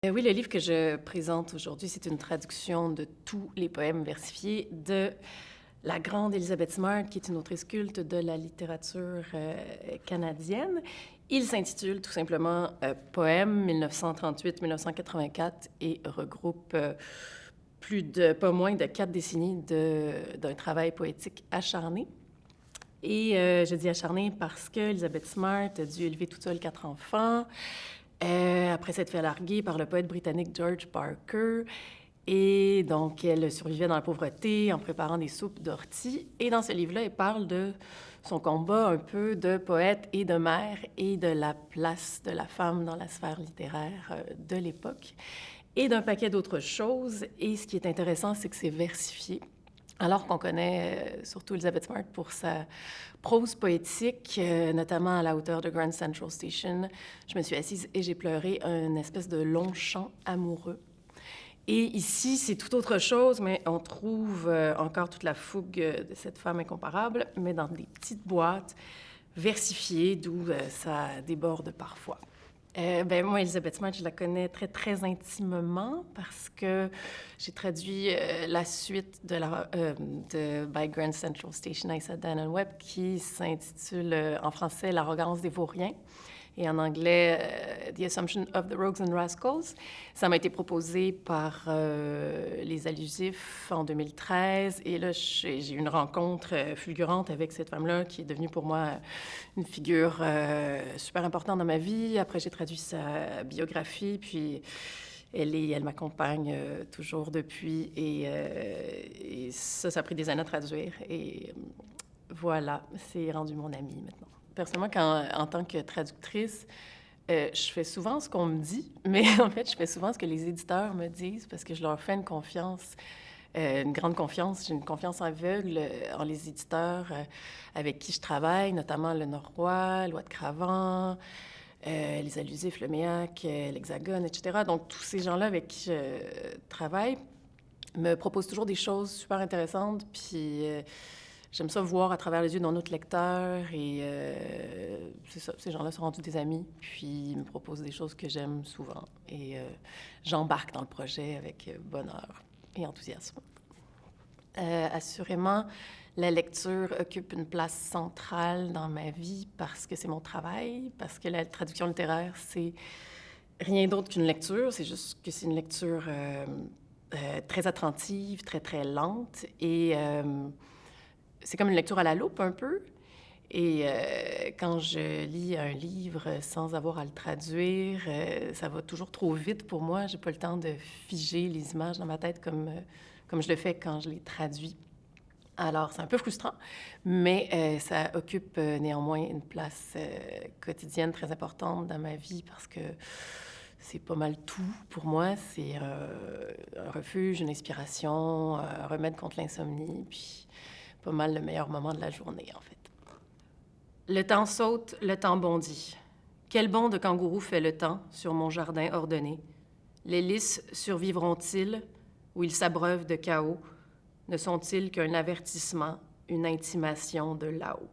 Oui, le livre que je présente aujourd'hui, c'est une traduction de tous les poèmes versifiés de la grande Elizabeth Smart, qui est une autrice culte de la littérature canadienne. Il s'intitule tout simplement Poèmes 1938-1984 et regroupe pas moins de 4 décennies d'un travail poétique acharné. Et je dis acharné parce que Elizabeth Smart a dû élever toute seule 4 enfants, après s'être fait larguer par le poète britannique George Parker. Et donc, elle survivait dans la pauvreté en préparant des soupes d'ortie. Et dans ce livre-là, elle parle de son combat un peu de poète et de mère et de la place de la femme dans la sphère littéraire de l'époque et d'un paquet d'autres choses. Et ce qui est intéressant, c'est que c'est versifié. Alors qu'on connaît surtout Elizabeth Smart pour sa prose poétique, notamment à la hauteur de Grand Central Station, je me suis assise et j'ai pleuré un espèce de long chant amoureux. Et ici, c'est tout autre chose, mais on trouve encore toute la fougue de cette femme incomparable, mais dans des petites boîtes versifiées, d'où ça déborde parfois. Moi, Elizabeth Smart, je la connais très, très intimement parce que j'ai traduit la suite de By Grand Central Station, Aïssa Dan and Webb, qui s'intitule en français L'arrogance des vauriens et en anglais The Assumption of the Rogues and Rascals. Ça m'a été proposé par les Allusifs en 2013 et là, j'ai eu une rencontre fulgurante avec cette femme-là qui est devenue pour moi une figure super importante dans ma vie. Après, j'ai traduit sa biographie, puis elle m'accompagne toujours depuis et ça a pris des années à traduire et voilà, c'est rendu mon amie maintenant. Personnellement, en tant que traductrice, je fais souvent ce qu'on me dit, mais en fait, je fais souvent ce que les éditeurs me disent parce que je leur fais une confiance, une grande confiance. J'ai une confiance aveugle en les éditeurs avec qui je travaille, notamment Le Norrois, Loi de Cravant, les Allusifs, le MEAC, l'Hexagone, etc. Donc, tous ces gens-là avec qui je travaille me proposent toujours des choses super intéressantes, puis j'aime ça voir à travers les yeux d'un autre lecteur et c'est ça, ces gens-là sont rendus des amis, puis ils me proposent des choses que j'aime souvent et j'embarque dans le projet avec bonheur et enthousiasme. Assurément, la lecture occupe une place centrale dans ma vie parce que c'est mon travail, parce que la traduction littéraire, c'est rien d'autre qu'une lecture, c'est juste que c'est une lecture très attentive, très, très lente et c'est comme une lecture à la loupe un peu. Et quand je lis un livre sans avoir à le traduire, ça va toujours trop vite pour moi. J'ai pas le temps de figer les images dans ma tête comme je le fais quand je les traduis. Alors, c'est un peu frustrant, mais ça occupe néanmoins une place quotidienne très importante dans ma vie parce que c'est pas mal tout pour moi. C'est un refuge, une inspiration, un remède contre l'insomnie, puis pas mal le meilleur moment de la journée, en fait. Le temps saute, le temps bondit. Quel bond de kangourou fait le temps sur mon jardin ordonné? Les lys survivront-ils ou ils s'abreuvent de chaos? Ne sont-ils qu'un avertissement, une intimation de là-haut?